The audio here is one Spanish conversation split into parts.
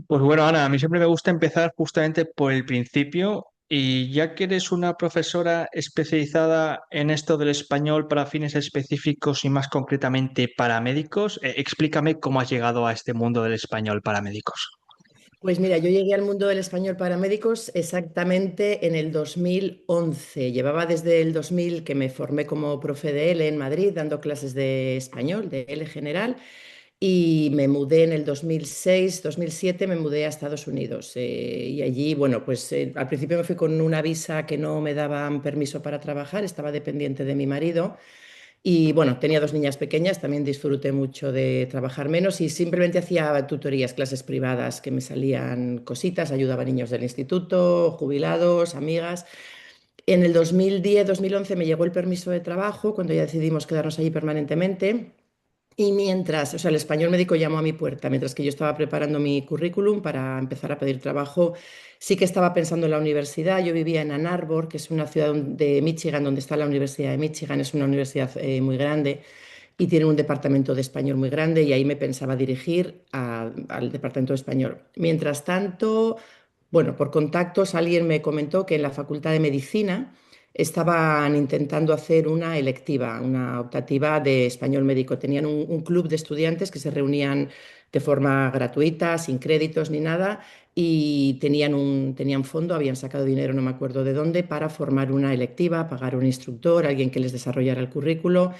Pues bueno, Ana, a mí siempre me gusta empezar justamente por el principio y ya que eres una profesora especializada en esto del español para fines específicos y más concretamente para médicos, explícame cómo has llegado a este mundo del español para médicos. Pues mira, yo llegué al mundo del español para médicos exactamente en el 2011. Llevaba desde el 2000 que me formé como profe de L en Madrid, dando clases de español, de L general, y me mudé en el 2006, 2007, me mudé a Estados Unidos. Y allí, bueno, pues al principio me fui con una visa que no me daban permiso para trabajar, estaba dependiente de mi marido. Y bueno, tenía dos niñas pequeñas, también disfruté mucho de trabajar menos y simplemente hacía tutorías, clases privadas que me salían cositas, ayudaba a niños del instituto, jubilados, amigas. En el 2010, 2011 me llegó el permiso de trabajo cuando ya decidimos quedarnos allí permanentemente. Y mientras, o sea, el español médico llamó a mi puerta, mientras que yo estaba preparando mi currículum para empezar a pedir trabajo, sí que estaba pensando en la universidad. Yo vivía en Ann Arbor, que es una ciudad de Michigan, donde está la Universidad de Michigan, es una universidad muy grande y tiene un departamento de español muy grande y ahí me pensaba dirigir al departamento de español. Mientras tanto, bueno, por contactos alguien me comentó que en la Facultad de Medicina estaban intentando hacer una electiva, una optativa de español médico. Tenían un club de estudiantes que se reunían de forma gratuita, sin créditos ni nada, y tenían fondo, habían sacado dinero, no me acuerdo de dónde, para formar una electiva, pagar un instructor, alguien que les desarrollara el currículo.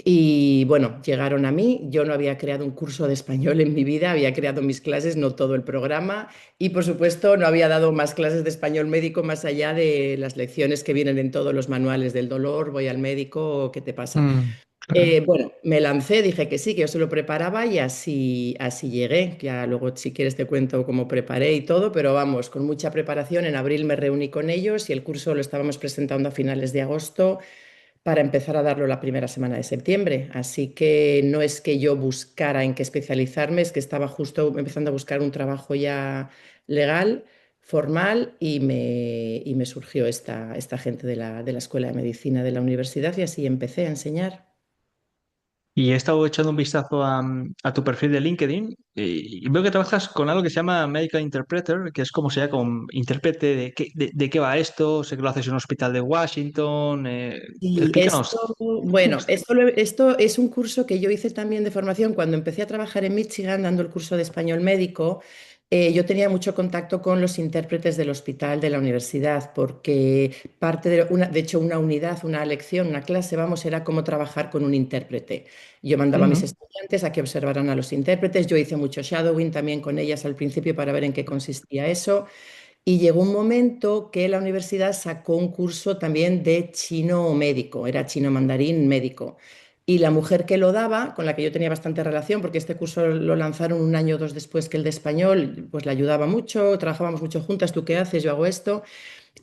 Y bueno, llegaron a mí. Yo no había creado un curso de español en mi vida, había creado mis clases, no todo el programa. Y por supuesto, no había dado más clases de español médico más allá de las lecciones que vienen en todos los manuales del dolor, voy al médico, ¿qué te pasa? Claro. Bueno, me lancé, dije que sí, que yo se lo preparaba y así llegué. Ya luego, si quieres, te cuento cómo preparé y todo, pero vamos, con mucha preparación. En abril me reuní con ellos y el curso lo estábamos presentando a finales de agosto para empezar a darlo la primera semana de septiembre. Así que no es que yo buscara en qué especializarme, es que estaba justo empezando a buscar un trabajo ya legal, formal, y me surgió esta gente de la Escuela de Medicina de la universidad y así empecé a enseñar. Y he estado echando un vistazo a tu perfil de LinkedIn y veo que trabajas con algo que se llama Medical Interpreter, que es como se llama como intérprete de qué va esto. Sé que lo haces en un hospital de Washington. Y Explícanos. bueno, esto es un curso que yo hice también de formación cuando empecé a trabajar en Michigan dando el curso de español médico. Yo tenía mucho contacto con los intérpretes del hospital de la universidad porque parte de hecho, una unidad, una lección, una clase, vamos, era cómo trabajar con un intérprete. Yo mandaba a mis Ujú. estudiantes a que observaran a los intérpretes. Yo hice mucho shadowing también con ellas al principio para ver en qué consistía eso. Y llegó un momento que la universidad sacó un curso también de chino médico, era chino mandarín médico. Y la mujer que lo daba, con la que yo tenía bastante relación, porque este curso lo lanzaron un año o dos después que el de español, pues la ayudaba mucho, trabajábamos mucho juntas, tú qué haces, yo hago esto,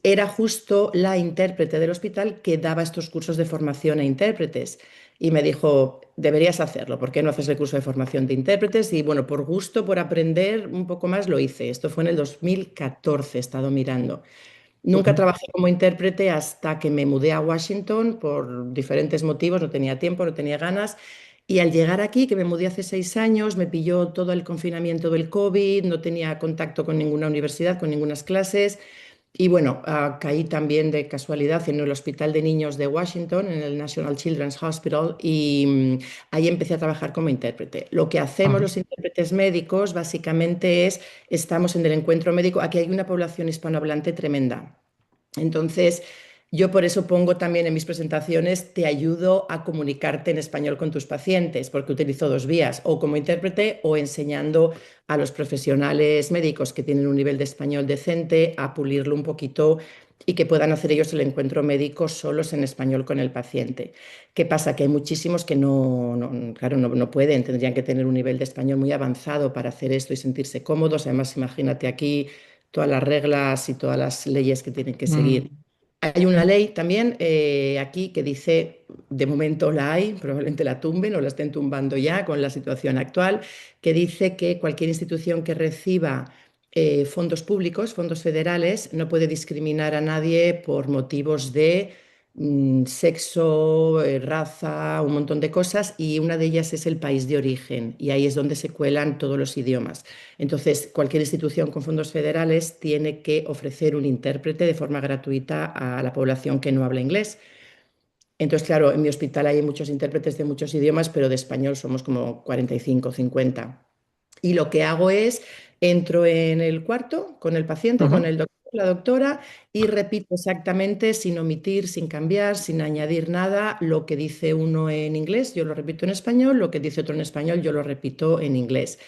era justo la intérprete del hospital que daba estos cursos de formación a intérpretes. Y me dijo, deberías hacerlo, ¿por qué no haces el curso de formación de intérpretes? Y bueno, por gusto, por aprender un poco más, lo hice. Esto fue en el 2014, he estado mirando. Nunca Ujú. trabajé como intérprete hasta que me mudé a Washington por diferentes motivos, no tenía tiempo, no tenía ganas. Y al llegar aquí, que me mudé hace 6 años, me pilló todo el confinamiento del COVID, no tenía contacto con ninguna universidad, con ninguna clases. Y bueno, caí también de casualidad en el Hospital de Niños de Washington, en el National Children's Hospital, y ahí empecé a trabajar como intérprete. Lo que hacemos Ajá. los intérpretes médicos básicamente es, estamos en el encuentro médico, aquí hay una población hispanohablante tremenda. Entonces, yo por eso pongo también en mis presentaciones, te ayudo a comunicarte en español con tus pacientes, porque utilizo dos vías, o como intérprete o enseñando a los profesionales médicos que tienen un nivel de español decente a pulirlo un poquito y que puedan hacer ellos el encuentro médico solos en español con el paciente. ¿Qué pasa? Que hay muchísimos que claro, no pueden, tendrían que tener un nivel de español muy avanzado para hacer esto y sentirse cómodos. Además, imagínate aquí todas las reglas y todas las leyes que tienen que seguir. Mm. Hay una ley también aquí que dice, de momento la hay, probablemente la tumben o la estén tumbando ya con la situación actual, que dice que cualquier institución que reciba fondos públicos, fondos federales, no puede discriminar a nadie por motivos de sexo, raza, un montón de cosas, y una de ellas es el país de origen, y ahí es donde se cuelan todos los idiomas. Entonces, cualquier institución con fondos federales tiene que ofrecer un intérprete de forma gratuita a la población que no habla inglés. Entonces, claro, en mi hospital hay muchos intérpretes de muchos idiomas, pero de español somos como 45, 50. Y lo que hago es, entro en el cuarto con el paciente, con Ujú. el doctor, la doctora, y repito exactamente, sin omitir, sin cambiar, sin añadir nada, lo que dice uno en inglés, yo lo repito en español, lo que dice otro en español, yo lo repito en inglés.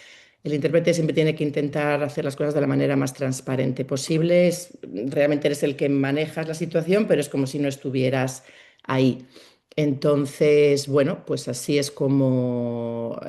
El intérprete siempre tiene que intentar hacer las cosas de la manera más transparente posible. Realmente eres el que manejas la situación, pero es como si no estuvieras ahí. Entonces, bueno, pues así es como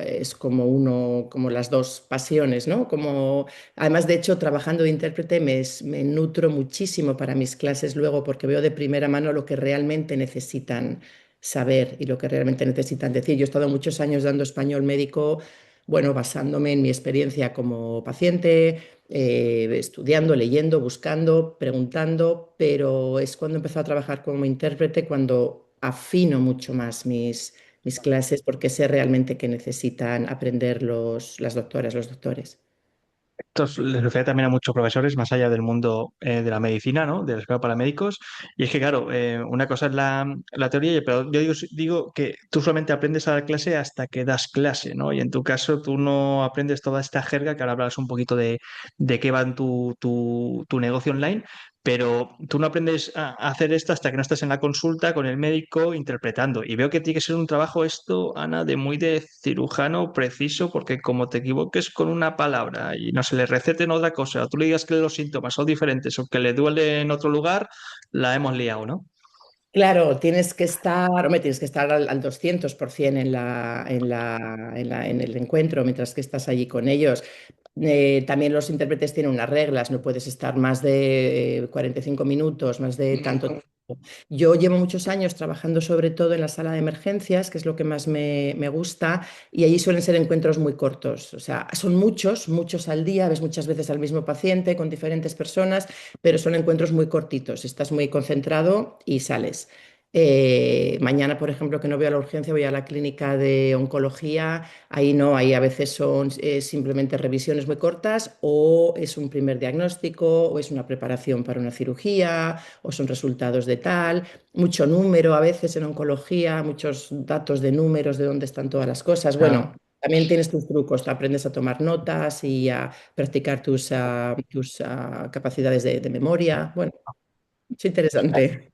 uno, como las dos pasiones, ¿no? Como, además, de hecho, trabajando de intérprete me nutro muchísimo para mis clases luego porque veo de primera mano lo que realmente necesitan saber y lo que realmente necesitan decir. Yo he estado muchos años dando español médico, bueno, basándome en mi experiencia como paciente, estudiando, leyendo, buscando, preguntando, pero es cuando empecé a trabajar como intérprete cuando afino mucho más mis clases porque sé realmente que necesitan aprender las doctoras, los doctores. Esto les refiere también a muchos profesores más allá del mundo de la medicina, ¿no? De la escuela para médicos. Y es que, claro, una cosa es la teoría, pero yo digo que tú solamente aprendes a dar clase hasta que das clase, ¿no? Y en tu caso, tú no aprendes toda esta jerga, que ahora hablas un poquito de qué va en tu negocio online, pero tú no aprendes a hacer esto hasta que no estás en la consulta con el médico interpretando. Y veo que tiene que ser un trabajo esto, Ana, de muy de cirujano preciso, porque como te equivoques con una palabra y no se le recete en otra cosa, o tú le digas que los síntomas son diferentes o que le duele en otro lugar, la hemos liado, ¿no? Claro, tienes que estar, hombre, tienes que estar al 200% en el encuentro mientras que estás allí con ellos. También los intérpretes tienen unas reglas, no puedes estar más de 45 minutos, más de tanto tiempo. Yo llevo muchos años trabajando sobre todo en la sala de emergencias, que es lo que más me gusta, y allí suelen ser encuentros muy cortos. O sea, son muchos, muchos al día, ves muchas veces al mismo paciente con diferentes personas, pero son encuentros muy cortitos. Estás muy concentrado y sales. Mañana, por ejemplo, que no voy a la urgencia, voy a la clínica de oncología. Ahí no, ahí a veces son simplemente revisiones muy cortas o es un primer diagnóstico o es una preparación para una cirugía o son resultados de tal. Mucho número a veces en oncología, muchos datos de números de dónde están todas las cosas. Ah, Bueno, también tienes tus trucos, te aprendes a tomar notas y a practicar tus capacidades de memoria. Bueno, es interesante.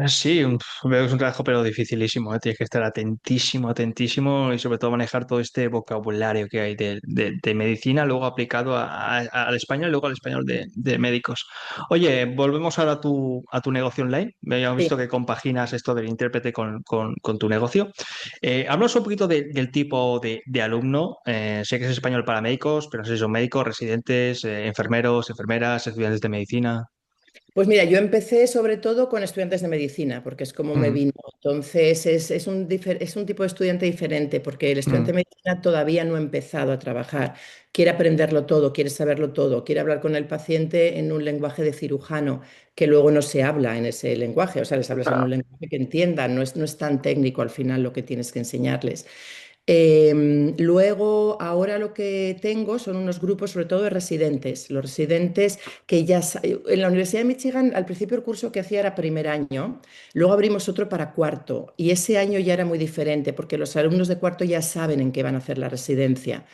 Sí, veo que es un trabajo pero dificilísimo, ¿eh? Tienes que estar atentísimo, atentísimo y sobre todo manejar todo este vocabulario que hay de medicina, luego aplicado al español y luego al español de médicos. Oye, volvemos ahora a tu negocio online. Habíamos Sí. visto que compaginas esto del intérprete con tu negocio. Háblanos un poquito del tipo de alumno. Sé que es español para médicos, pero no sé si son médicos, residentes, enfermeros, enfermeras, estudiantes de medicina. Pues mira, yo empecé sobre todo con estudiantes de medicina, porque es como me Mm, vino. Entonces, es un tipo de estudiante diferente, porque el estudiante mm. de medicina todavía no ha empezado a trabajar. Quiere aprenderlo todo, quiere saberlo todo, quiere hablar con el paciente en un lenguaje de cirujano, que luego no se habla en ese lenguaje. O sea, les hablas en un lenguaje que entiendan, no es tan técnico al final lo que tienes que enseñarles. Luego, ahora lo que tengo son unos grupos, sobre todo de residentes. Los residentes que en la Universidad de Michigan, al principio el curso que hacía era primer año, luego abrimos otro para cuarto y ese año ya era muy diferente porque los alumnos de cuarto ya saben en qué van a hacer la residencia.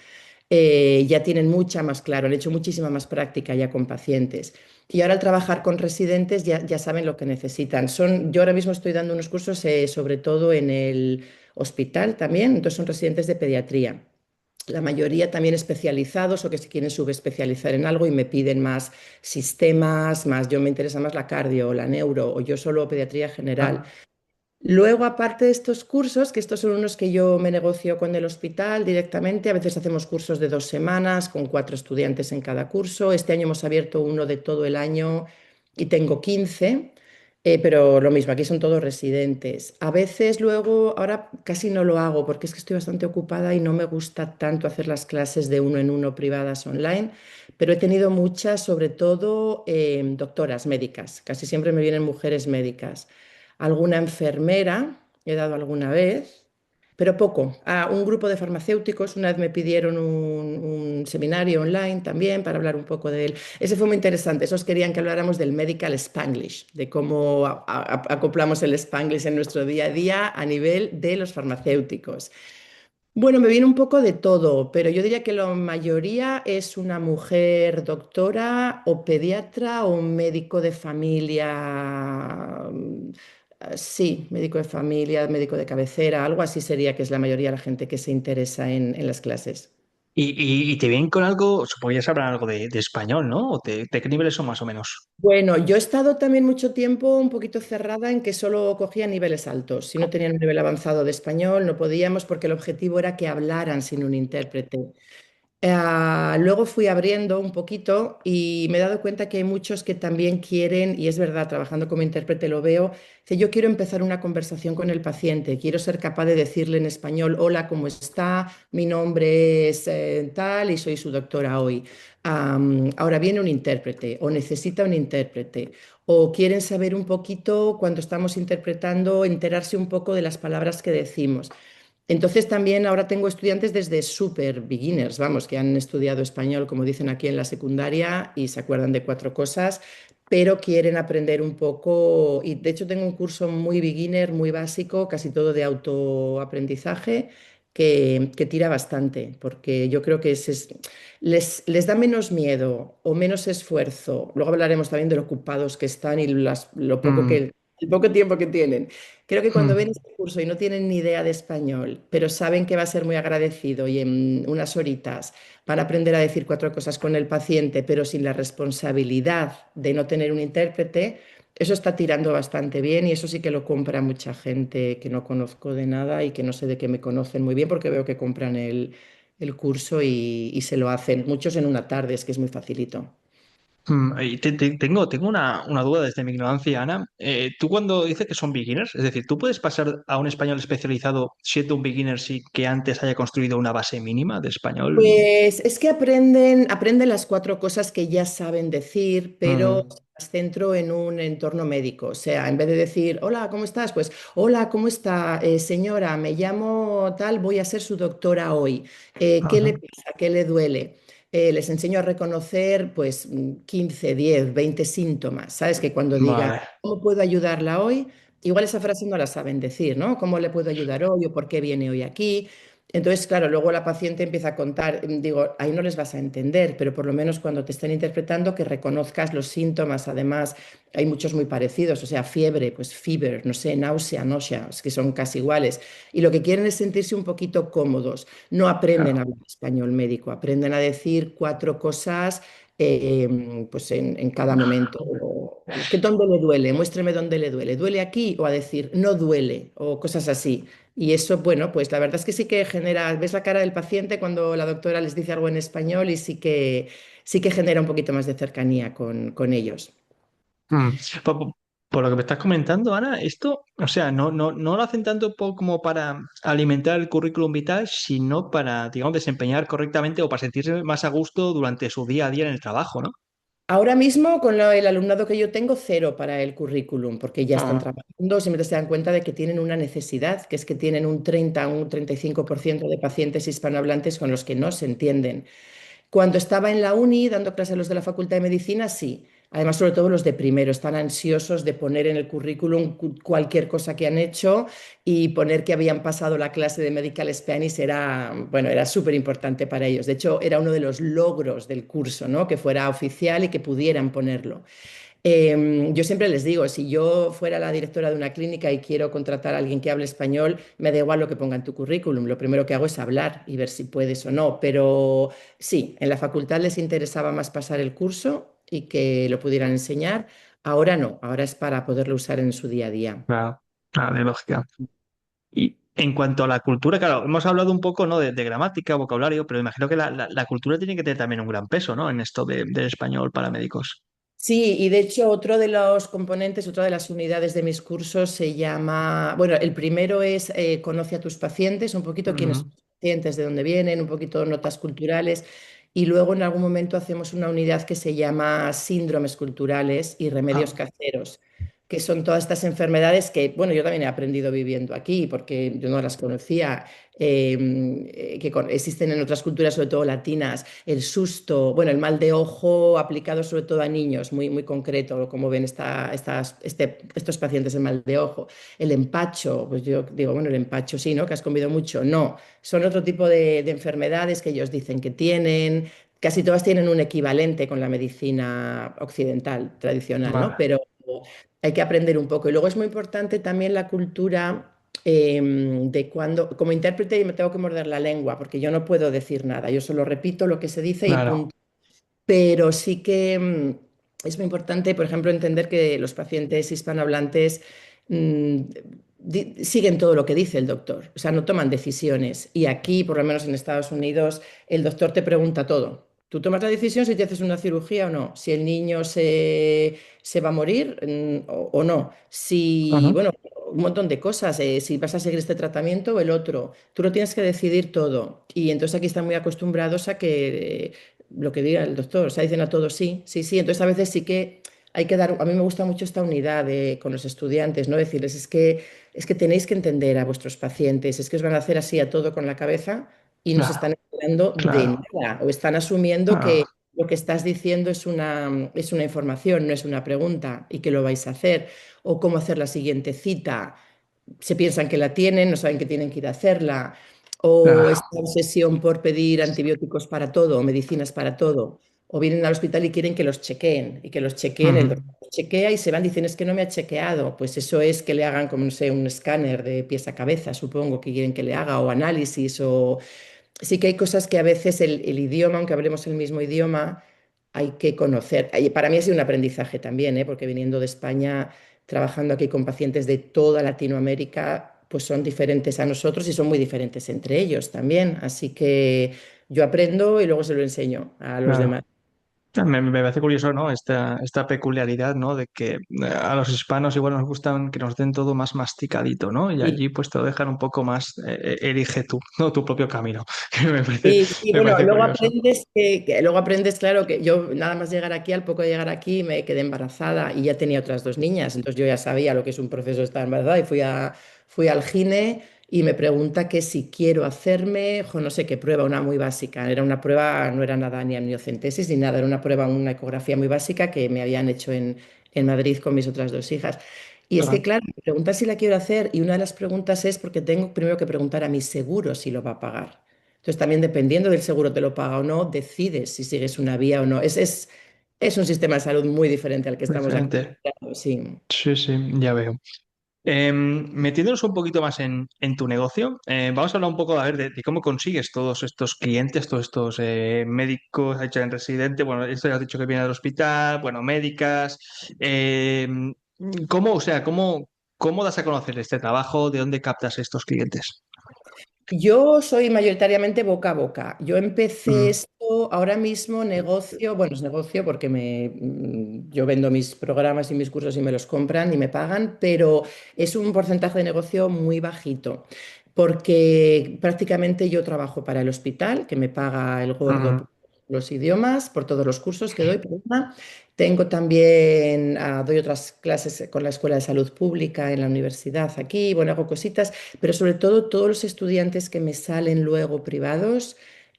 Ya tienen mucha más claro, han hecho muchísima más práctica ya con pacientes. Y ahora al trabajar con residentes ya saben lo que necesitan. Yo ahora mismo estoy dando unos cursos sobre todo en el hospital también, entonces son residentes de pediatría. La mayoría también especializados o que se quieren subespecializar en algo y me piden más sistemas, yo me interesa más la cardio, la neuro o yo solo pediatría general. Ah, Luego, aparte de estos cursos, que estos son unos que yo me negocio con el hospital directamente, a veces hacemos cursos de 2 semanas con 4 estudiantes en cada curso. Este año hemos abierto uno de todo el año y tengo 15, pero lo mismo, aquí son todos residentes. A veces luego, ahora casi no lo hago porque es que estoy bastante ocupada y no me gusta tanto hacer las clases de uno en uno privadas online, pero he tenido muchas, sobre todo doctoras médicas. Casi siempre me vienen mujeres médicas. alguna enfermera, he dado alguna vez, pero poco. A un grupo de farmacéuticos, una vez me pidieron un seminario online también para hablar un poco de él. Ese fue muy interesante. Esos querían que habláramos del medical Spanglish, de cómo acoplamos el Spanglish en nuestro día a día a nivel de los farmacéuticos. Bueno, me viene un poco de todo, pero yo diría que la mayoría es una mujer doctora o pediatra o un médico de familia. Sí, médico de familia, médico de cabecera, algo así sería que es la mayoría de la gente que se interesa en las clases. Y te vienen con algo, supongo que ya sabrán algo de español, ¿no? ¿O de qué niveles son más o menos? Bueno, yo he estado también mucho tiempo un poquito cerrada en que solo cogía niveles altos. Si no tenían un nivel avanzado de español, no podíamos porque el objetivo era que hablaran sin un intérprete. Luego fui abriendo un poquito y me he dado cuenta que hay muchos que también quieren, y es verdad, trabajando como intérprete lo veo, que yo quiero empezar una conversación con el paciente, quiero ser capaz de decirle en español, hola, ¿cómo está? Mi nombre es tal y soy su doctora hoy. Ahora viene un intérprete o necesita un intérprete o quieren saber un poquito cuando estamos interpretando, enterarse un poco de las palabras que decimos. Entonces también ahora tengo estudiantes desde super beginners, vamos, que han estudiado español, como dicen aquí en la secundaria, y se acuerdan de cuatro cosas, pero quieren aprender un poco. Y de hecho tengo un curso muy beginner, muy básico, casi todo de autoaprendizaje, que tira bastante, porque yo creo que les da menos miedo o menos esfuerzo. Luego hablaremos también de lo ocupados que están y lo poco Mm, el poco tiempo que tienen. Creo que cuando ven mm. este curso y no tienen ni idea de español, pero saben que va a ser muy agradecido y en unas horitas van a aprender a decir cuatro cosas con el paciente, pero sin la responsabilidad de no tener un intérprete, eso está tirando bastante bien y eso sí que lo compra mucha gente que no conozco de nada y que no sé de qué me conocen muy bien porque veo que compran el curso y se lo hacen. Muchos en una tarde, es que es muy facilito. Y tengo una duda desde mi ignorancia, Ana. Tú cuando dices que son beginners, es decir, ¿tú puedes pasar a un español especializado siendo un beginner si que antes haya construido una base mínima de español? Pues es que aprenden las cuatro cosas que ya saben decir, pero Mm, las centro en un entorno médico. O sea, en vez de decir, hola, ¿cómo estás? Pues, hola, ¿cómo está? Señora, me llamo tal, voy a ser su doctora hoy. ¿Qué le ajá. pasa? ¿Qué le duele? Les enseño a reconocer, pues, 15, 10, 20 síntomas. ¿Sabes? Que cuando digan, Vale. ¿cómo puedo ayudarla hoy? Igual esa frase no la saben decir, ¿no? ¿Cómo le puedo ayudar hoy o por qué viene hoy aquí? Entonces, claro, luego la paciente empieza a contar, digo, ahí no les vas a entender, pero por lo menos cuando te estén interpretando que reconozcas los síntomas. Además, hay muchos muy parecidos, o sea, fiebre, pues fever, no sé, náusea, nausea, es que son casi iguales. Y lo que quieren es sentirse un poquito cómodos. No aprenden a Claro. hablar español médico, aprenden a decir cuatro cosas pues en cada momento. ¿Qué dónde le duele? Muéstreme dónde le duele. ¿Duele aquí? O a decir, no duele, o cosas así. Y eso, bueno, pues la verdad es que sí que genera, ves la cara del paciente cuando la doctora les dice algo en español y sí que genera un poquito más de cercanía con ellos. Mm. Por, por- por lo que me estás comentando, Ana, esto, o sea, no lo hacen tanto como para alimentar el currículum vital, sino para, digamos, desempeñar correctamente o para sentirse más a gusto durante su día a día en el trabajo, ¿no? Ahora mismo, con el alumnado que yo tengo, cero para el currículum, porque ya están Ah, trabajando, siempre se dan cuenta de que tienen una necesidad, que es que tienen un 30, un 35% de pacientes hispanohablantes con los que no se entienden. Cuando estaba en la uni dando clases a los de la Facultad de Medicina, sí. Además, sobre todo los de primero, están ansiosos de poner en el currículum cualquier cosa que han hecho y poner que habían pasado la clase de Medical Spanish era, bueno, era súper importante para ellos. De hecho, era uno de los logros del curso, ¿no? Que fuera oficial y que pudieran ponerlo. Yo siempre les digo, si yo fuera la directora de una clínica y quiero contratar a alguien que hable español, me da igual lo que ponga en tu currículum. Lo primero que hago es hablar y ver si puedes o no. Pero sí, en la facultad les interesaba más pasar el curso y que lo pudieran enseñar. Ahora no, ahora es para poderlo usar en su día a día. claro, claro, de lógica. Y en cuanto a la cultura, claro, hemos hablado un poco, ¿no? de gramática, vocabulario, pero imagino que la cultura tiene que tener también un gran peso, ¿no? En esto del español para médicos. Sí, y de hecho otro de los componentes, otra de las unidades de mis cursos se llama, bueno, el primero es conoce a tus pacientes, un poquito quiénes Ujú. son tus pacientes, de dónde vienen, un poquito notas culturales, y luego en algún momento hacemos una unidad que se llama síndromes culturales y remedios Ah, caseros, que son todas estas enfermedades que, bueno, yo también he aprendido viviendo aquí, porque yo no las conocía, existen en otras culturas, sobre todo latinas, el susto, bueno, el mal de ojo aplicado sobre todo a niños, muy, muy concreto, como ven estos pacientes de mal de ojo. El empacho, pues yo digo, bueno, el empacho sí, ¿no? Que has comido mucho. No, son otro tipo de enfermedades que ellos dicen que tienen. Casi todas tienen un equivalente con la medicina occidental tradicional, ¿no? Vale, Pero hay que aprender un poco. Y luego es muy importante también la cultura de cuando, como intérprete, yo me tengo que morder la lengua, porque yo no puedo decir nada, yo solo repito lo que se dice y claro, punto. Pero sí que es muy importante, por ejemplo, entender que los pacientes hispanohablantes mm, siguen todo lo que dice el doctor, o sea, no toman decisiones. Y aquí, por lo menos en Estados Unidos, el doctor te pregunta todo. Tú tomas la decisión si te haces una cirugía o no, si el niño se va a morir o no, si, ajá, bueno, un montón de cosas, si vas a seguir este tratamiento o el otro. Tú lo tienes que decidir todo. Y entonces aquí están muy acostumbrados a que lo que diga el doctor, o sea, dicen a todos sí, sí, sí. Entonces a veces sí que hay que dar, a mí me gusta mucho esta unidad con los estudiantes, ¿no? Decirles, es que tenéis que entender a vuestros pacientes, es que os van a hacer así a todo con la cabeza y no se claro, están enterando de claro. nada, o están asumiendo que Ah, lo que estás diciendo es una información, no es una pregunta, y que lo vais a hacer, o cómo hacer la siguiente cita. Se piensan que la tienen, no saben que tienen que ir a hacerla, o claro. esta obsesión por pedir antibióticos para todo, o medicinas para todo, o vienen al hospital y quieren que los chequeen, y que los chequeen, el Ujú. doctor los chequea y se van, dicen, es que no me ha chequeado, pues eso es que le hagan, como no sé, un escáner de pies a cabeza, supongo que quieren que le haga, o análisis, o sí que hay cosas que a veces el idioma, aunque hablemos el mismo idioma, hay que conocer. Para mí ha sido un aprendizaje también, ¿eh? Porque viniendo de España, trabajando aquí con pacientes de toda Latinoamérica, pues son diferentes a nosotros y son muy diferentes entre ellos también. Así que yo aprendo y luego se lo enseño a los Claro. demás. Me parece curioso, ¿no? Esta peculiaridad, ¿no? De que a los hispanos igual nos gustan que nos den todo más masticadito, ¿no? Y Sí. allí pues te lo dejan un poco más, elige tú, ¿no? Tu propio camino, que Y me bueno, parece luego curioso. aprendes luego aprendes, claro, que yo nada más llegar aquí, al poco de llegar aquí, me quedé embarazada y ya tenía otras dos niñas. Entonces yo ya sabía lo que es un proceso de estar embarazada y fui al gine y me pregunta que si quiero hacerme, no sé qué prueba, una muy básica. Era una prueba, no era nada ni amniocentesis ni nada, era una prueba, una ecografía muy básica que me habían hecho en Madrid con mis otras dos hijas. Y es que, Claro. claro, me pregunta si la quiero hacer y una de las preguntas es porque tengo primero que preguntar a mi seguro si lo va a pagar. Entonces, también dependiendo del seguro te lo paga o no, decides si sigues una vía o no. Es un sistema de salud muy diferente al que estamos Diferente. acostumbrados, sí. Sí, sí, ya veo. Metiéndonos un poquito más en tu negocio, vamos a hablar un poco a ver, de cómo consigues todos estos clientes, todos estos médicos, ha dicho en residente, bueno, esto ya has dicho que viene del hospital, bueno, médicas. ¿Cómo, o sea, cómo das a conocer este trabajo? ¿De dónde captas estos clientes? Yo soy mayoritariamente boca a boca. Yo empecé Mm, esto ahora mismo, negocio, bueno, es negocio porque yo vendo mis programas y mis cursos y me los compran y me pagan, pero es un porcentaje de negocio muy bajito, porque prácticamente yo trabajo para el hospital, que me paga el gordo mm, por los idiomas, por todos los cursos que doy, perdona. Tengo también, doy otras clases con la Escuela de Salud Pública en la universidad aquí, bueno, hago cositas. Pero sobre todo todos los estudiantes que me salen luego privados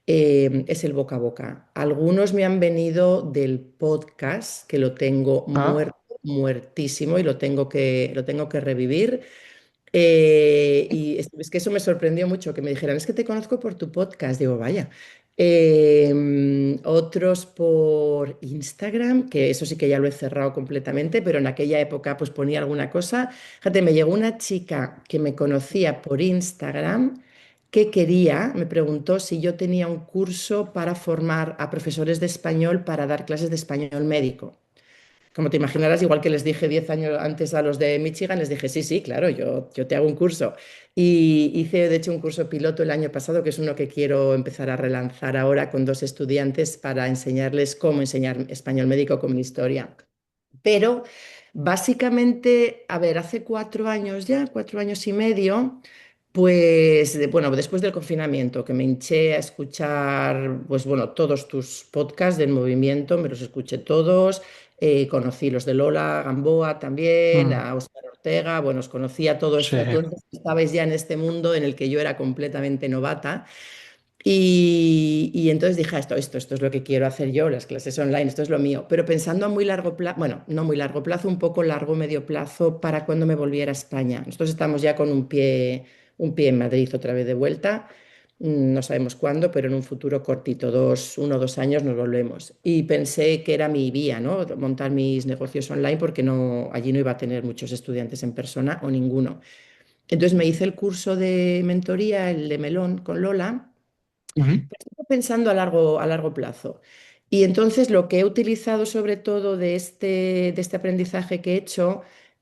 es el boca a boca. Algunos me han venido del podcast, que lo tengo ah, muerto, muertísimo y lo tengo que revivir. Y es que eso me sorprendió mucho, que me dijeran, es que te conozco por tu podcast. Digo, vaya. Otros por Instagram, que eso sí que ya lo he cerrado completamente, pero en aquella época pues ponía alguna cosa. Fíjate, me llegó una chica que me conocía por Instagram que me preguntó si yo tenía un curso para formar a profesores de español para dar clases de español médico. Como te imaginarás, igual que les dije 10 años antes a los de Michigan, les dije, sí, sí, claro, yo te hago un curso. Y hice, de hecho, un curso piloto el año pasado, que es uno que quiero empezar a relanzar ahora con dos estudiantes para enseñarles cómo enseñar español médico como historia. Pero básicamente, a ver, hace 4 años ya, 4 años y medio, pues bueno, después del confinamiento, que me hinché a escuchar, pues bueno, todos tus podcasts del movimiento, me los escuché todos. Conocí los de Lola Gamboa también, Mm, a Óscar Ortega, bueno, os conocía todo sí. esto, todos estabais ya en este mundo en el que yo era completamente novata. Y entonces dije, esto es lo que quiero hacer yo, las clases online, esto es lo mío. Pero pensando a muy largo plazo, bueno, no muy largo plazo, un poco largo, medio plazo, para cuando me volviera a España. Nosotros estamos ya con un pie en Madrid otra vez de vuelta. No sabemos cuándo, pero en un futuro cortito, 1 o 2 años nos volvemos. Y pensé que era mi vía, ¿no? Montar mis negocios online porque no, allí no iba a tener muchos estudiantes en persona o ninguno. Entonces me hice el curso de mentoría, el de Melón con Lola, Ujú. estoy pensando a largo plazo. Y entonces lo que he utilizado sobre todo de este aprendizaje que he hecho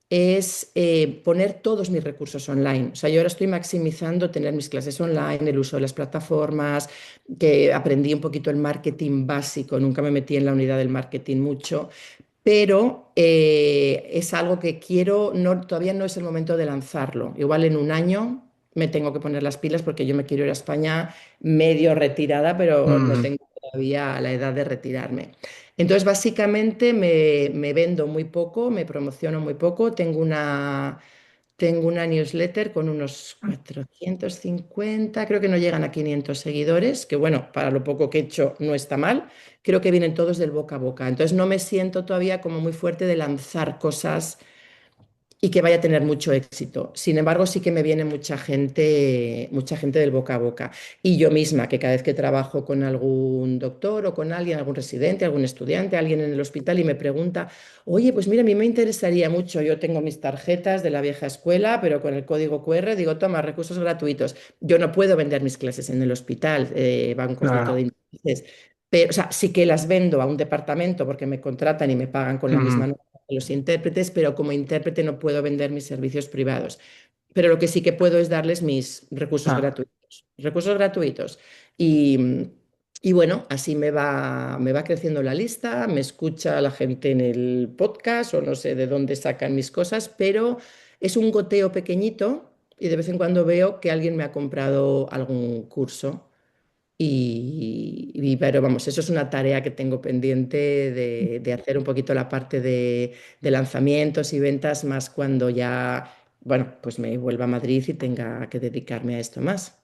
es poner todos mis recursos online. O sea, yo ahora estoy maximizando tener mis clases online, el uso de las plataformas, que aprendí un poquito el marketing básico, nunca me metí en la unidad del marketing mucho, pero es algo que quiero, no, todavía no es el momento de lanzarlo. Igual en un año me tengo que poner las pilas porque yo me quiero ir a España medio retirada, pero no Mm, tengo todavía la edad de retirarme. Entonces, básicamente me vendo muy poco, me promociono muy poco, tengo una newsletter con unos 450, creo que no llegan a 500 seguidores, que bueno, para lo poco que he hecho no está mal. Creo que vienen todos del boca a boca. Entonces no me siento todavía como muy fuerte de lanzar cosas y que vaya a tener mucho éxito. Sin embargo, sí que me viene mucha gente del boca a boca. Y yo misma, que cada vez que trabajo con algún doctor o con alguien, algún residente, algún estudiante, alguien en el hospital y me pregunta, oye, pues mira, a mí me interesaría mucho, yo tengo mis tarjetas de la vieja escuela, pero con el código QR digo, toma, recursos gratuitos. Yo no puedo vender mis clases en el hospital, bancos de todo claro. intereses. Pero, o sea, sí que las vendo a un departamento porque me contratan y me pagan con la misma Mm, nota que los intérpretes, pero como intérprete no puedo vender mis servicios privados. Pero lo que sí que puedo es darles mis recursos ah. gratuitos. Recursos gratuitos. Y bueno, así me va creciendo la lista, me escucha la gente en el podcast o no sé de dónde sacan mis cosas, pero es un goteo pequeñito y de vez en cuando veo que alguien me ha comprado algún curso. Pero vamos, eso es una tarea que tengo pendiente de hacer un poquito la parte de lanzamientos y ventas más cuando ya, bueno, pues me vuelva a Madrid y tenga que dedicarme a esto más.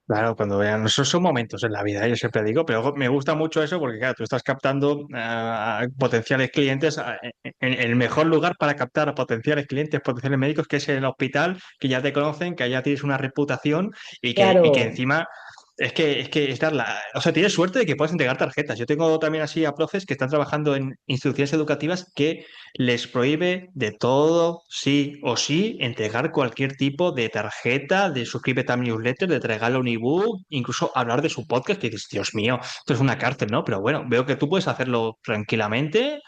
Claro, cuando vean, esos son momentos en la vida, yo siempre digo, pero me gusta mucho eso porque, claro, tú estás captando a potenciales clientes en el mejor lugar para captar a potenciales clientes, potenciales médicos, que es el hospital, que ya te conocen, que ya tienes una reputación y que Claro, encima es que es darla, o sea, tienes suerte de que puedes entregar tarjetas. Yo tengo también así a profes que están trabajando en instituciones educativas que les prohíbe de todo, sí o sí, entregar cualquier tipo de tarjeta, de suscríbete a mi newsletter, de regalo un ebook, incluso hablar de su podcast, que dices, Dios mío, esto es una cárcel, ¿no? Pero bueno, veo que tú puedes hacerlo tranquilamente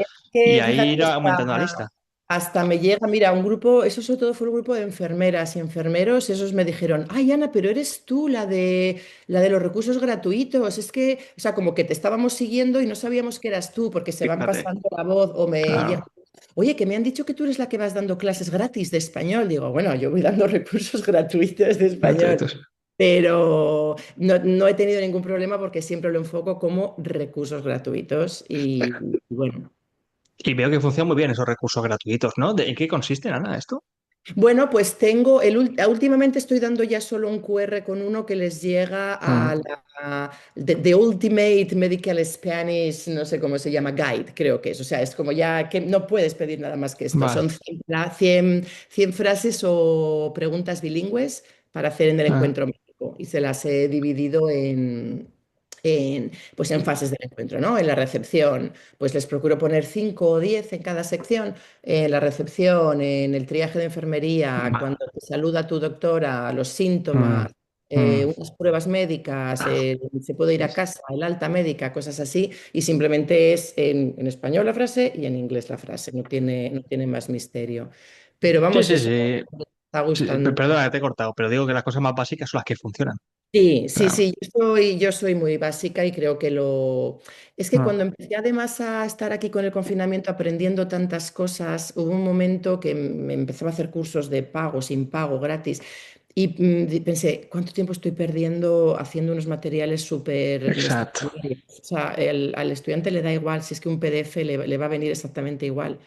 y que ahí fíjate que ir aumentando la lista. hasta me llega, mira, un grupo, eso sobre todo fue un grupo de enfermeras y enfermeros, esos me dijeron, ay Ana, pero eres tú la de los recursos gratuitos, es que, o sea, como que te estábamos siguiendo y no sabíamos que eras tú, porque se van Fíjate, pasando la voz o me llega, claro, oye, que me han dicho que tú eres la que vas dando clases gratis de español. Digo, bueno, yo voy dando recursos gratuitos de español, gratuitos. pero no he tenido ningún problema porque siempre lo enfoco como recursos gratuitos y bueno. Y veo que funcionan muy bien esos recursos gratuitos, ¿no? ¿En qué consisten, Ana, esto? Bueno, pues últimamente estoy dando ya solo un QR con uno que les llega a Mm, la The Ultimate Medical Spanish, no sé cómo se llama, Guide, creo que es. O sea, es como ya que no puedes pedir nada más que esto. vale. Son 100 frases o preguntas bilingües para hacer en el Ah, encuentro médico y se las he dividido pues en fases del encuentro, ¿no? En la recepción, pues les procuro poner 5 o 10 en cada sección en la recepción, en el triaje de enfermería, va. cuando te saluda tu doctora, los Mm, síntomas, mm. unas pruebas médicas, se puede ir a casa, el alta médica, cosas así, y simplemente es en español la frase y en inglés la frase, no tiene más misterio. Pero Sí, vamos, sí, eso sí. me está Sí, gustando. perdona que te he cortado, pero digo que las cosas más básicas son las que funcionan. Sí, sí, Claro. sí, yo soy muy básica y creo que Es que Mm, cuando empecé además a estar aquí con el confinamiento aprendiendo tantas cosas, hubo un momento que me empezaba a hacer cursos de pago, sin pago, gratis, Y pensé, ¿cuánto tiempo estoy perdiendo haciendo unos materiales súper Exacto. extraordinarios? O sea, al estudiante le da igual si es que un PDF le va a venir exactamente igual.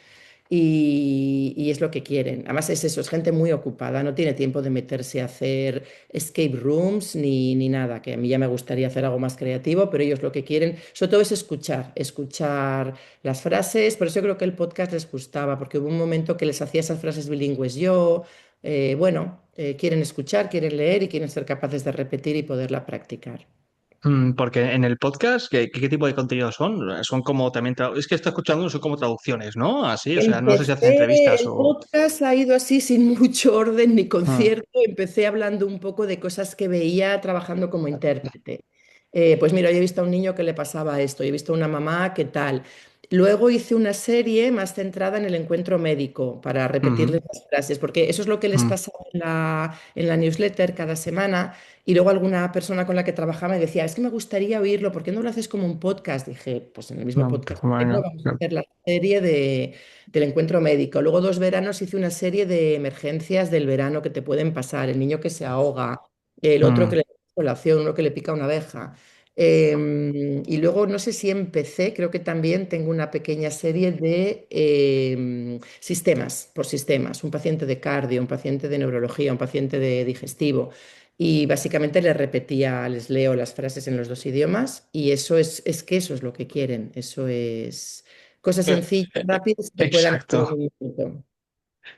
Y es lo que quieren. Además es eso, es gente muy ocupada, no tiene tiempo de meterse a hacer escape rooms ni nada, que a mí ya me gustaría hacer algo más creativo, pero ellos lo que quieren, sobre todo es escuchar, escuchar las frases. Por eso yo creo que el podcast les gustaba, porque hubo un momento que les hacía esas frases bilingües yo. Bueno, quieren escuchar, quieren leer y quieren ser capaces de repetir y poderla practicar. Porque en el podcast, ¿qué tipo de contenidos son? Son como también, es que estoy escuchando, son como traducciones, ¿no? Así, o sea, no sé si haces entrevistas El o... podcast ha ido así sin mucho orden ni Ah, concierto. Empecé hablando un poco de cosas que veía trabajando como intérprete. Pues mira, yo he visto a un niño que le pasaba esto, he visto a una mamá que tal. Luego hice una serie más centrada en el encuentro médico para repetirles ujú, las frases, porque eso es lo que les mm, pasaba en la newsletter cada semana. Y luego alguna persona con la que trabajaba me decía, es que me gustaría oírlo, ¿por qué no lo haces como un podcast? Dije, pues en el mismo no, podcast que tengo bueno, vamos a hacer la serie del encuentro médico. Luego 2 veranos hice una serie de emergencias del verano que te pueden pasar. El niño que se ahoga, el otro que mm, le da colación, uno que le pica una abeja. Y luego no sé si empecé, creo que también tengo una pequeña serie de sistemas, por sistemas. Un paciente de cardio, un paciente de neurología, un paciente de digestivo. Y básicamente les repetía, les leo las frases en los dos idiomas y eso es que eso es lo que quieren. Eso es cosas eh, sencillas, eh, rápidas que puedan hacer exacto. en un minuto.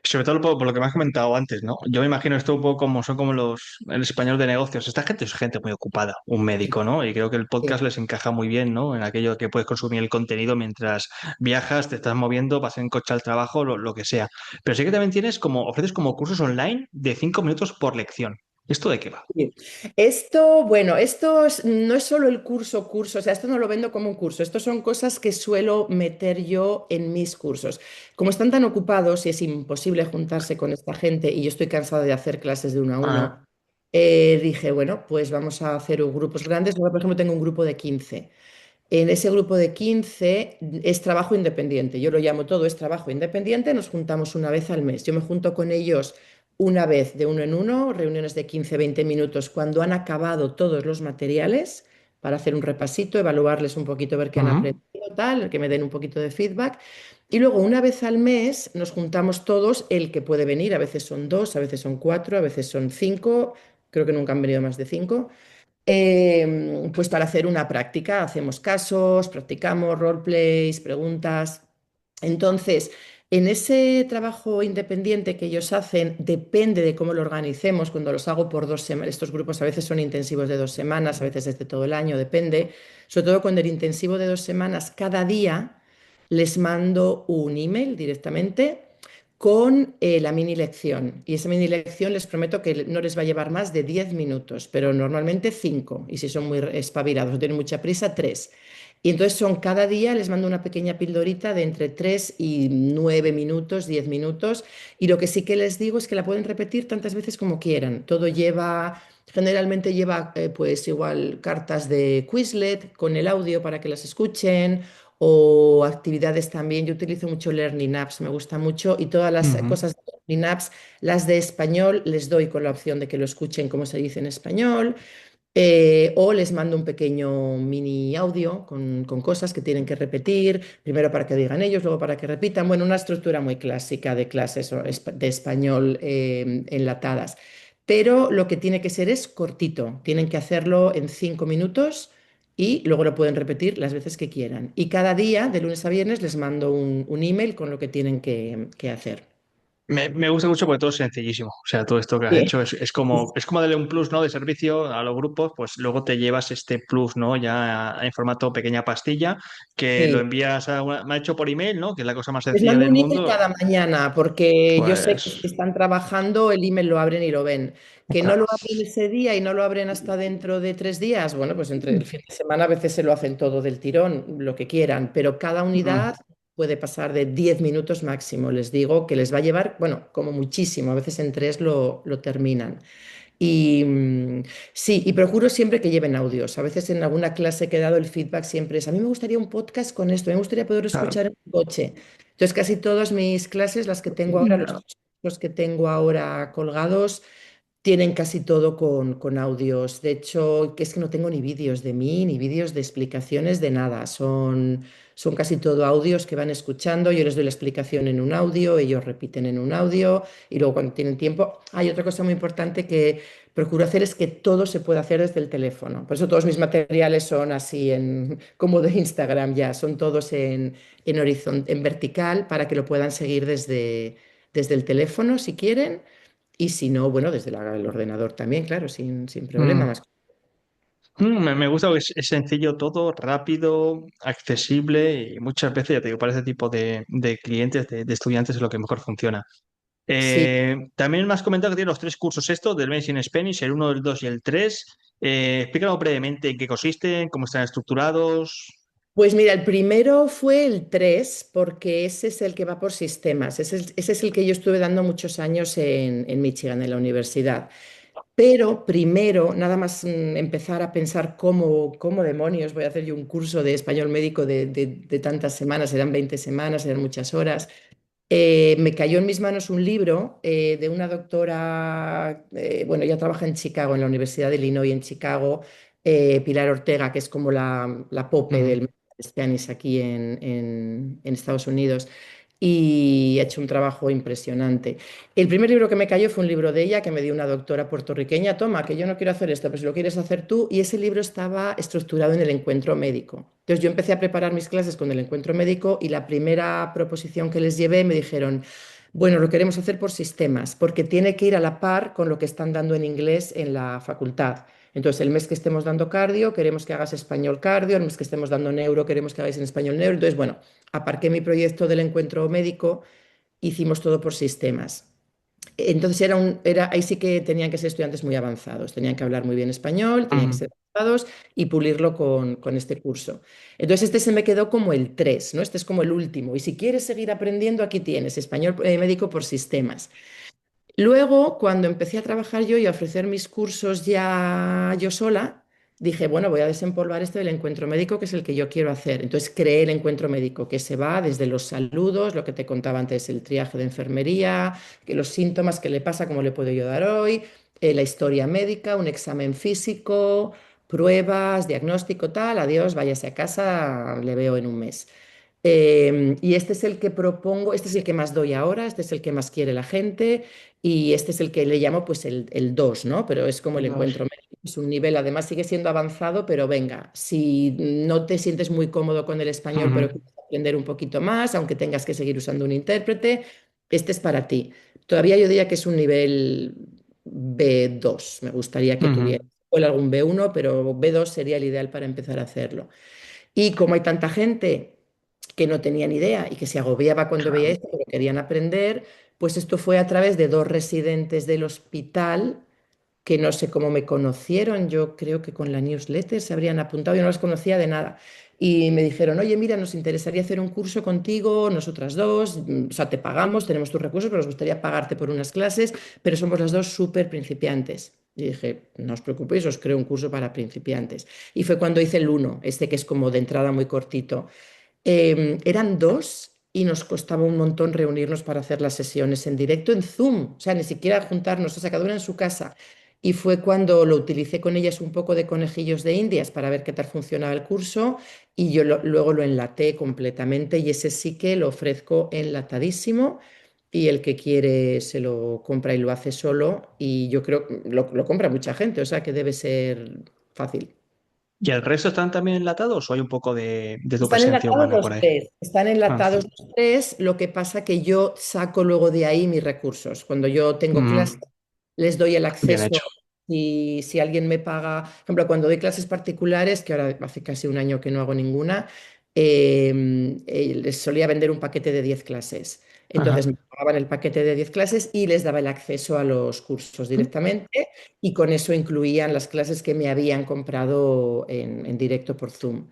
Sobre todo por lo que me has comentado antes, ¿no? Yo me imagino esto un poco como son como el español de negocios. Esta gente es gente muy ocupada, un médico, ¿no? Y creo que el Sí. podcast les encaja muy bien, ¿no? En aquello que puedes consumir el contenido mientras viajas, te estás moviendo, vas en coche al trabajo, lo que sea. Pero sí que también tienes como, ofreces como cursos online de 5 minutos por lección. ¿Esto de qué va? Sí. Esto, bueno, no es solo el curso, o sea, esto no lo vendo como un curso, esto son cosas que suelo meter yo en mis cursos. Como están tan ocupados y es imposible juntarse con esta gente y yo estoy cansada de hacer clases de uno a uno, Ah, dije, bueno, pues vamos a hacer grupos grandes. Ahora, por ejemplo, tengo un grupo de 15. En ese grupo de 15 es trabajo independiente. Yo lo llamo todo es trabajo independiente. Nos juntamos una vez al mes. Yo me junto con ellos una vez de uno en uno, reuniones de 15-20 minutos, cuando han acabado todos los materiales para hacer un repasito, evaluarles un poquito, ver qué han ujú, aprendido, tal, que me den un poquito de feedback. Y luego una vez al mes nos juntamos todos, el que puede venir, a veces son dos, a veces son cuatro, a veces son cinco, creo que nunca han venido más de cinco. Pues para hacer una práctica, hacemos casos, practicamos roleplays, preguntas. Entonces, en ese trabajo independiente que ellos hacen, depende de cómo lo organicemos. Cuando los hago por 2 semanas, estos grupos a veces son intensivos de 2 semanas, a veces es de todo el año, depende. Sobre todo cuando el intensivo de 2 semanas, cada día les mando un email directamente con la mini lección. Y esa mini lección les prometo que no les va a llevar más de 10 minutos, pero normalmente 5. Y si son muy espabilados, no tienen mucha prisa, 3. Y entonces son cada día, les mando una pequeña pildorita de entre 3 y 9 minutos, 10 minutos. Y lo que sí que les digo es que la pueden repetir tantas veces como quieran. Todo lleva, generalmente lleva pues igual cartas de Quizlet con el audio para que las escuchen o actividades también. Yo utilizo mucho Learning Apps, me gusta mucho y todas las ujú. cosas de Learning Apps, las de español, les doy con la opción de que lo escuchen como se dice en español. O les mando un pequeño mini audio con cosas que tienen que repetir, primero para que digan ellos, luego para que repitan. Bueno, una estructura muy clásica de clases de español enlatadas. Pero lo que tiene que ser es cortito. Tienen que hacerlo en 5 minutos y luego lo pueden repetir las veces que quieran. Y cada día, de lunes a viernes, les mando un email con lo que tienen que hacer. Me gusta mucho porque todo es sencillísimo. O sea, todo esto que has Sí. hecho es como darle un plus, ¿no? De servicio a los grupos, pues luego te llevas este plus, ¿no? Ya en formato pequeña pastilla, que lo Sí. envías me ha hecho por email, ¿no? Que es la cosa más Les sencilla mando del un email mundo. cada mañana porque yo sé que Pues, si están trabajando, el email lo abren y lo ven. Que no lo claro. abren ese día y no lo abren hasta dentro de 3 días, bueno, pues entre el fin de semana a veces se lo hacen todo del tirón, lo que quieran, pero cada Mm, unidad puede pasar de 10 minutos máximo. Les digo que les va a llevar, bueno, como muchísimo, a veces en 3 lo terminan. Y sí, y procuro siempre que lleven audios. A veces en alguna clase que he dado el feedback siempre es, a mí me gustaría un podcast con esto, me gustaría poder claro. escuchar en el coche. Entonces casi todas mis clases, las que tengo ahora, los que tengo ahora colgados, Tienen casi todo con audios. De hecho, que es que no tengo ni vídeos de mí, ni vídeos de explicaciones de nada. Son casi todo audios que van escuchando. Yo les doy la explicación en un audio, ellos repiten en un audio y luego cuando tienen tiempo. Hay otra cosa muy importante que procuro hacer es que todo se pueda hacer desde el teléfono. Por eso todos mis materiales son así como de Instagram ya, son todos en vertical para que lo puedan seguir desde el teléfono si quieren y si no, bueno, desde el ordenador también, claro, sin problema. Mm. Me gusta que es sencillo todo, rápido, accesible y muchas veces, ya te digo, para ese tipo de clientes, de estudiantes es lo que mejor funciona. Sí, También me has comentado que tiene los tres cursos estos, del Made in Spanish, el uno, el 2 y el 3. Explícalo brevemente en qué consisten, cómo están estructurados. pues mira, el primero fue el 3 porque ese es el que va por sistemas. Ese es el que yo estuve dando muchos años en Michigan, en la universidad. Pero primero, nada más empezar a pensar cómo demonios voy a hacer yo un curso de español médico de tantas semanas, eran 20 semanas, eran muchas horas. Me cayó en mis manos un libro de una doctora, bueno, ella trabaja en Chicago, en la Universidad de Illinois en Chicago, Pilar Ortega, que es como la pope Ujú. del Spanish aquí en Estados Unidos, y ha hecho un trabajo impresionante. El primer libro que me cayó fue un libro de ella que me dio una doctora puertorriqueña, toma, que yo no quiero hacer esto, pero si lo quieres hacer tú, y ese libro estaba estructurado en el encuentro médico. Entonces yo empecé a preparar mis clases con el encuentro médico y la primera proposición que les llevé me dijeron, bueno, lo queremos hacer por sistemas, porque tiene que ir a la par con lo que están dando en inglés en la facultad. Entonces, el mes que estemos dando cardio, queremos que hagas español cardio, el mes que estemos dando neuro, queremos que hagáis en español neuro. Entonces, bueno, aparqué mi proyecto del encuentro médico, hicimos todo por sistemas. Entonces ahí sí que tenían que ser estudiantes muy avanzados, tenían que hablar muy bien español, tenían que Ujú. ser avanzados y pulirlo con este curso. Entonces este se me quedó como el 3, ¿no? Este es como el último. Y si quieres seguir aprendiendo, aquí tienes español médico por sistemas. Luego, cuando empecé a trabajar yo y a ofrecer mis cursos ya yo sola, dije, bueno, voy a desempolvar este del encuentro médico, que es el que yo quiero hacer. Entonces creé el encuentro médico, que se va desde los saludos, lo que te contaba antes, el triaje de enfermería, que los síntomas, qué le pasa, cómo le puedo ayudar hoy, la historia médica, un examen físico, pruebas, diagnóstico, tal, adiós, váyase a casa, le veo en un mes. Y este es el que propongo, este es el que más doy ahora, este es el que más quiere la gente y este es el que le llamo pues el 2, ¿no? Pero es como el Dos. encuentro médico, es un nivel, además sigue siendo avanzado, pero venga, si no te sientes muy cómodo con el español, pero Ujú. quieres aprender un poquito más, aunque tengas que seguir usando un intérprete, este es para ti. Todavía yo diría que es un nivel B2, me gustaría que Ujú. tuviera. O algún B1, pero B2 sería el ideal para empezar a hacerlo. Y como hay tanta gente que no tenía ni idea y que se agobiaba cuando veía Claro. esto, pero querían aprender, pues esto fue a través de dos residentes del hospital que no sé cómo me conocieron, yo creo que con la newsletter se habrían apuntado, yo no las conocía de nada. Y me dijeron, oye, mira, nos interesaría hacer un curso contigo, nosotras dos, o sea, te pagamos, tenemos tus recursos, pero nos gustaría pagarte por unas clases, pero somos las dos súper principiantes. Y dije, no os preocupéis, os creo un curso para principiantes. Y fue cuando hice el uno, este que es como de entrada muy cortito. Eran dos y nos costaba un montón reunirnos para hacer las sesiones en directo en Zoom, o sea, ni siquiera juntarnos, o sea, cada una en su casa. Y fue cuando lo utilicé con ellas un poco de conejillos de Indias para ver qué tal funcionaba el curso y yo luego lo enlaté completamente y ese sí que lo ofrezco enlatadísimo y el que quiere se lo compra y lo hace solo y yo creo que lo compra mucha gente, o sea que debe ser fácil. ¿Y el resto están también enlatados o hay un poco de tu Están presencia enlatados humana por los ahí? tres, están Ah. enlatados los tres, lo que pasa que yo saco luego de ahí mis recursos. Cuando yo tengo clases, Mm. les doy el Bien acceso. hecho. Si alguien me paga, por ejemplo, cuando doy clases particulares, que ahora hace casi un año que no hago ninguna, les solía vender un paquete de 10 clases. Entonces Ajá. me pagaban el paquete de 10 clases y les daba el acceso a los cursos directamente y con eso incluían las clases que me habían comprado en directo por Zoom.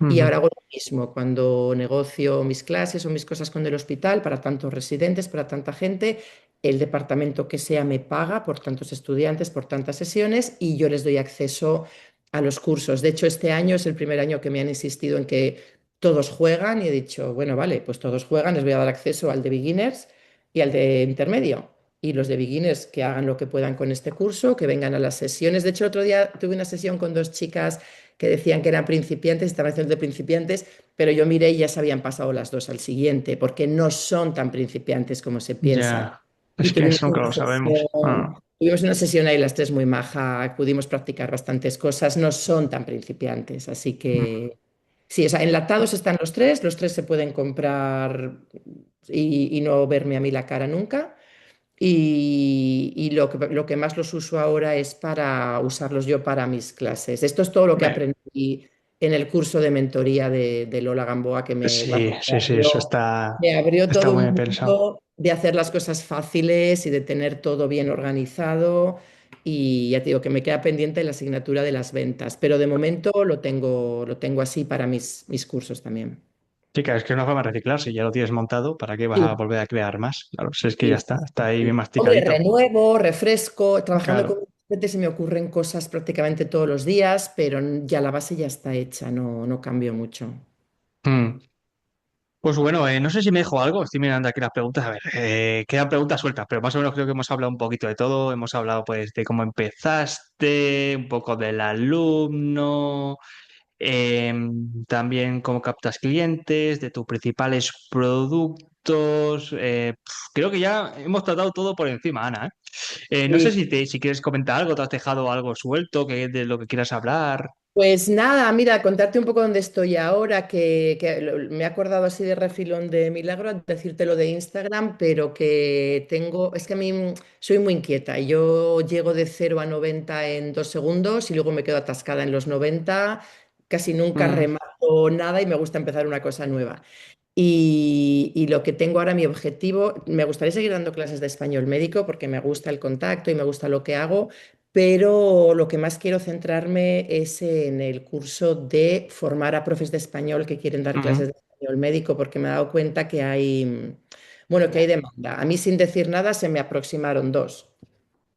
Y ahora Ujú. hago lo mismo cuando negocio mis clases o mis cosas con el hospital para tantos residentes, para tanta gente. El departamento que sea me paga por tantos estudiantes, por tantas sesiones y yo les doy acceso a los cursos. De hecho, este año es el primer año que me han insistido en que todos juegan y he dicho, bueno, vale, pues todos juegan, les voy a dar acceso al de beginners y al de intermedio. y los de beginners que hagan lo que puedan con este curso, que vengan a las sesiones. De hecho, el otro día tuve una sesión con dos chicas que decían que eran principiantes, estaban haciendo de principiantes, pero yo miré y ya se habían pasado las dos al siguiente, porque no son tan principiantes como se piensa. Ya, Y es que eso nunca lo sabemos. Ah, tuvimos una sesión ahí las tres muy maja, pudimos practicar bastantes cosas, no son tan principiantes, así mm, que sí, o sea, enlatados están los tres se pueden comprar y no verme a mí la cara nunca. Y lo que más los uso ahora es para usarlos yo para mis clases. Esto es todo lo que me- aprendí en el curso de mentoría de Lola Gamboa, que sí, vamos, sí, sí, eso me abrió está todo muy un bien pensado. mundo de hacer las cosas fáciles y de tener todo bien organizado. Y ya te digo que me queda pendiente la asignatura de las ventas, pero de momento lo tengo así para mis cursos también. Chica, es que es una forma de reciclar. Si ya lo tienes montado, ¿para qué vas a Sí, volver a crear más? Claro, si es que ya sí, está, sí, está sí, ahí bien sí. Hombre, masticadito. renuevo, refresco, trabajando con Claro. gente se me ocurren cosas prácticamente todos los días, pero ya la base ya está hecha, no cambio mucho. Mm. Pues bueno, no sé si me dejo algo, estoy mirando aquí las preguntas, a ver, quedan preguntas sueltas, pero más o menos creo que hemos hablado un poquito de todo, hemos hablado pues de cómo empezaste, un poco del alumno, también cómo captas clientes, de tus principales productos, creo que ya hemos tratado todo por encima, Ana, ¿eh? No sé Sí. si quieres comentar algo, te has dejado algo suelto, de lo que quieras hablar. Pues nada, mira, contarte un poco dónde estoy ahora, me he acordado así de refilón de Milagro, decirte lo de Instagram, pero que tengo, es que a mí soy muy inquieta y yo llego de 0 a 90 en 2 segundos y luego me quedo atascada en los 90, casi nunca Mm, remato nada y me gusta empezar una cosa nueva. Y lo que tengo ahora, mi objetivo, me gustaría seguir dando clases de español médico porque me gusta el contacto y me gusta lo que hago, pero lo que más quiero centrarme es en el curso de formar a profes de español que quieren dar ujú. clases de español médico porque me he dado cuenta que hay, bueno, que hay demanda. A mí sin decir nada se me aproximaron dos.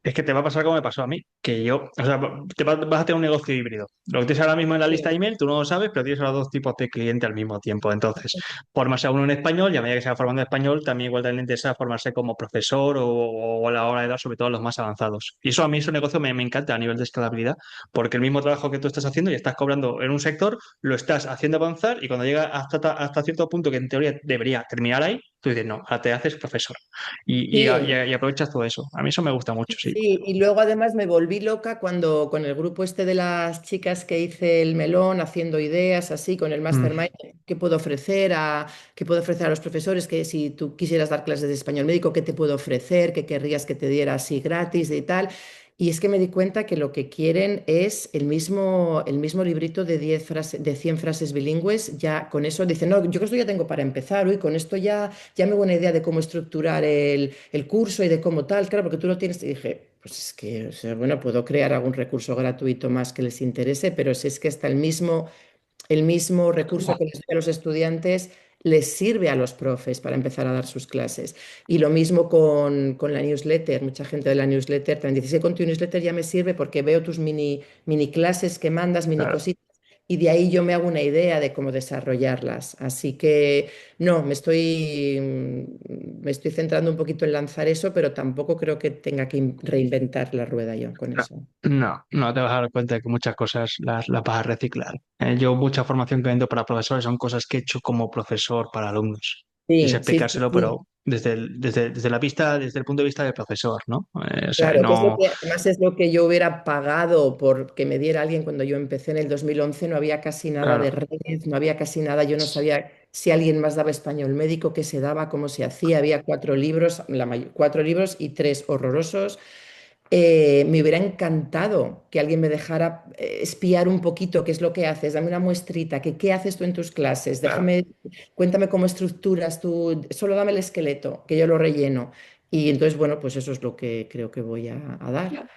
Es que te va a pasar como me pasó a mí, que yo, o sea, vas a tener un negocio híbrido. Lo que tienes ahora mismo en la lista Sí. de email, tú no lo sabes, pero tienes a los dos tipos de cliente al mismo tiempo. Entonces, formarse a uno en español y a medida que se va formando en español, también igual también te interesa formarse como profesor o a la hora de dar, sobre todo a los más avanzados. Y eso a mí, ese negocio me encanta a nivel de escalabilidad, porque el mismo trabajo que tú estás haciendo y estás cobrando en un sector, lo estás haciendo avanzar y cuando llega hasta cierto punto que en teoría debería terminar ahí, tú dices, no, ahora te haces profesor Sí. y aprovechas todo eso. A mí eso me gusta mucho, sí. Sí, y luego además me volví loca cuando con el grupo este de las chicas que hice el melón, haciendo ideas así, con el Mm. mastermind, qué puedo ofrecer a los profesores, que si tú quisieras dar clases de español médico, qué te puedo ofrecer, qué querrías que te diera así gratis y tal. Y es que me di cuenta que lo que quieren es el mismo librito de 10 frases, de 100 frases bilingües, ya con eso dicen, no, yo con esto ya tengo para empezar, uy, con esto ya me hago una idea de cómo estructurar el curso y de cómo tal, claro, porque tú lo tienes. Y dije, pues es que, o sea, bueno, puedo crear algún recurso gratuito más que les interese, pero si es que hasta el mismo recurso que les doy a los estudiantes les sirve a los profes para empezar a dar sus clases. Y lo mismo con la newsletter. Mucha gente de la newsletter también dice, sí, con tu newsletter ya me sirve porque veo tus mini clases que mandas, mini Claro. cositas. Y de ahí yo me hago una idea de cómo desarrollarlas. Así que no, me estoy centrando un poquito en lanzar eso, pero tampoco creo que tenga que reinventar la rueda yo con No, eso. no te vas a dar cuenta de que muchas cosas las vas a reciclar. Yo mucha formación que vendo para profesores son cosas que he hecho como profesor para alumnos. Y es Sí, sí, sí, explicárselo, sí. pero desde la vista, desde el punto de vista del profesor, ¿no? O sea, Claro, que es lo no, que, además es lo que yo hubiera pagado por que me diera alguien cuando yo empecé en el 2011. No había casi nada de claro. redes, no había casi nada, yo no sabía si alguien más daba español médico, qué se daba, cómo se hacía, había 4 libros, 4 libros y 3 horrorosos. Me hubiera encantado que alguien me dejara espiar un poquito qué es lo que haces, dame una muestrita, que qué haces tú en tus clases, Claro. cuéntame cómo estructuras tú, solo dame el esqueleto, que yo lo relleno. Y entonces, bueno, pues eso es lo que creo que voy a dar.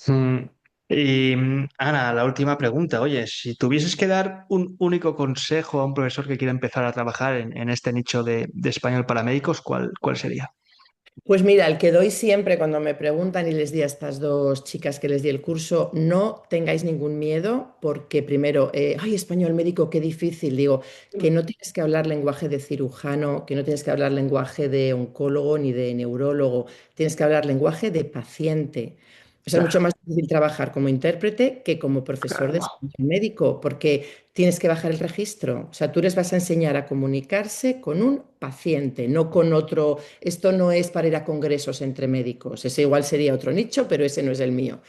Mm, Y Ana, la última pregunta. Oye, si tuvieses que dar un único consejo a un profesor que quiera empezar a trabajar en este nicho de español para médicos, ¿cuál sería? Pues mira, el que doy siempre cuando me preguntan y les di a estas dos chicas que les di el curso, no tengáis ningún miedo porque primero, ay, español médico, qué difícil. Digo, que no tienes que hablar lenguaje de cirujano, que no tienes que hablar lenguaje de oncólogo ni de neurólogo, tienes que hablar lenguaje de paciente. O sea, es mucho Claro, más difícil trabajar como intérprete que como profesor de claro. español médico, porque tienes que bajar el registro. O sea, tú les vas a enseñar a comunicarse con un paciente, no con otro. Esto no es para ir a congresos entre médicos. Ese igual sería otro nicho, pero ese no es el mío.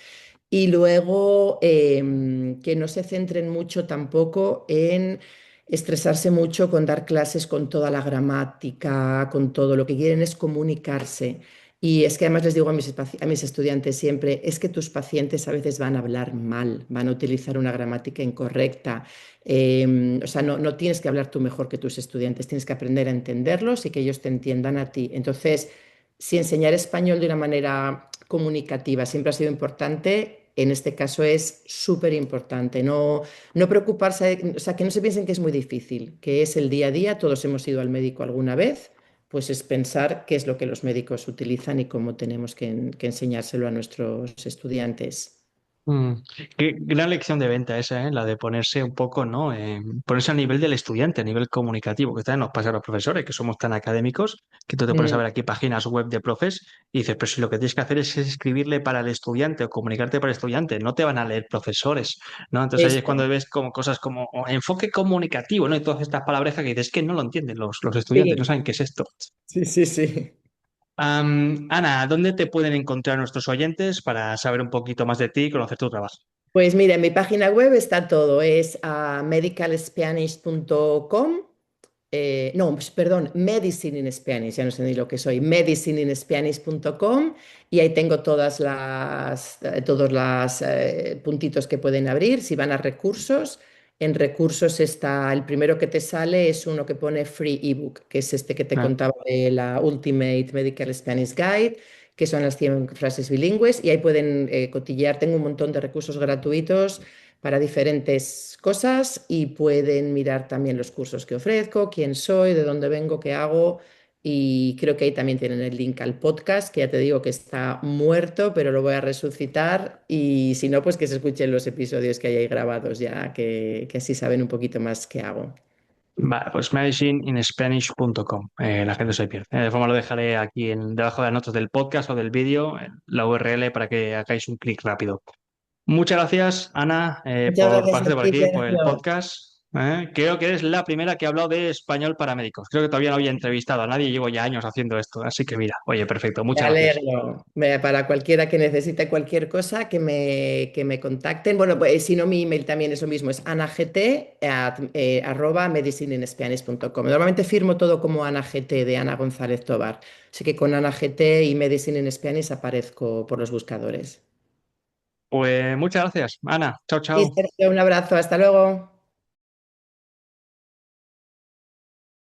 Y luego que no se centren mucho tampoco en estresarse mucho con dar clases con toda la gramática, con todo. Lo que quieren es comunicarse. Y es que además les digo a a mis estudiantes siempre, es que tus pacientes a veces van a hablar mal, van a utilizar una gramática incorrecta. O sea, no tienes que hablar tú mejor que tus estudiantes, tienes que aprender a entenderlos y que ellos te entiendan a ti. Entonces, si enseñar español de una manera comunicativa siempre ha sido importante, en este caso es súper importante. No preocuparse, o sea, que no se piensen que es muy difícil, que es el día a día, todos hemos ido al médico alguna vez, pues es pensar qué es lo que los médicos utilizan y cómo tenemos que enseñárselo a nuestros estudiantes. Mm, Qué gran lección de venta esa, ¿eh? La de ponerse un poco, ¿no? Ponerse al nivel del estudiante, a nivel comunicativo, que también nos pasa a los profesores, que somos tan académicos, que tú te pones a Mm, ver aquí páginas web de profes y dices, pero si lo que tienes que hacer es escribirle para el estudiante o comunicarte para el estudiante, no te van a leer profesores, ¿no? Entonces ahí es cuando Eso, ves como cosas como enfoque comunicativo, ¿no? Y todas estas palabrejas que dices que no lo entienden los estudiantes, no sí, saben qué es esto. sí, sí, sí. Ana, ¿dónde te pueden encontrar nuestros oyentes para saber un poquito más de ti y conocer tu trabajo? Pues mira, en mi página web está todo, es medicalspanish.com. No, pues, perdón, Medicine in Spanish, ya no sé ni lo que soy, medicineinspanish.com y ahí tengo todos los puntitos que pueden abrir. Si van a recursos, en recursos está, el primero que te sale es uno que pone Free ebook, que es este que te Ah, contaba de la Ultimate Medical Spanish Guide, que son las 100 frases bilingües y ahí pueden cotillear. Tengo un montón de recursos gratuitos para diferentes cosas y pueden mirar también los cursos que ofrezco, quién soy, de dónde vengo, qué hago. Y creo que ahí también tienen el link al podcast, que ya te digo que está muerto, pero lo voy a resucitar. Y si no, pues que se escuchen los episodios que hay ahí grabados ya, que así saben un poquito más qué hago. vale, pues medicineinspanish.com. La gente se pierde. De forma lo dejaré aquí debajo de las notas del podcast o del vídeo, la URL para que hagáis un clic rápido. Muchas gracias, Ana, Muchas por gracias a pasarte por ti, aquí, por el Sergio. podcast. Creo que eres la primera que ha hablado de español para médicos. Creo que todavía no había entrevistado a nadie, llevo ya años haciendo esto. Así que mira, oye, perfecto, Me muchas gracias. alegro. Para cualquiera que necesite cualquier cosa, que me contacten. Bueno, pues si no, mi email también es lo mismo, es anagt@medicineinspanish.com. Normalmente firmo todo como Ana GT de Ana González Tobar. Así que con Ana GT y Medicine in Spanish aparezco por los buscadores. Pues muchas gracias, Ana. Chao, Y chao. Sergio, un abrazo, hasta luego.